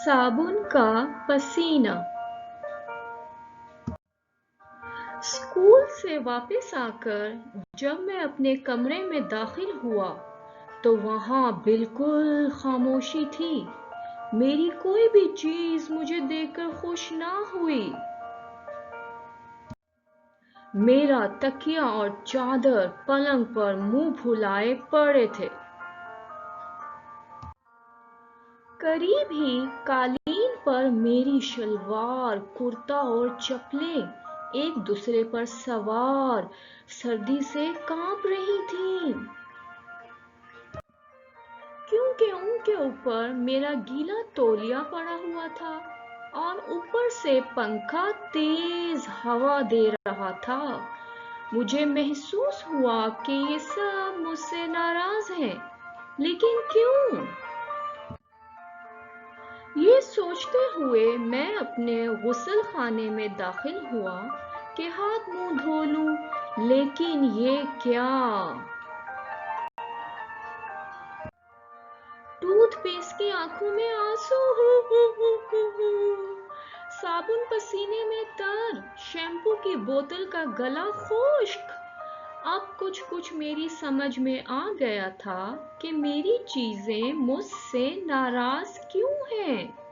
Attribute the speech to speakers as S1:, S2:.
S1: साबुन का पसीना। स्कूल से वापस आकर जब मैं अपने कमरे में दाखिल हुआ तो वहां बिल्कुल खामोशी थी। मेरी कोई भी चीज मुझे देखकर खुश ना हुई। मेरा तकिया और चादर पलंग पर मुंह फुलाए पड़े थे। करीब ही कालीन पर मेरी शलवार, कुर्ता और चप्पलें एक दूसरे पर सवार सर्दी से कांप रही थीं, क्योंकि उनके ऊपर मेरा गीला तौलिया पड़ा हुआ था और ऊपर से पंखा तेज हवा दे रहा था। मुझे महसूस हुआ कि ये सब मुझसे नाराज हैं, लेकिन क्यों? ये सोचते हुए मैं अपने गुस्ल खाने में दाखिल हुआ कि हाथ मुंह धो लूं, लेकिन ये क्या? टूथपेस्ट की आंखों में आंसू, साबुन पसीने में तर, शैम्पू की बोतल का गला खुश्क। अब कुछ कुछ मेरी समझ में आ गया था कि मेरी चीजें मुझसे नाराज क्यों हैं।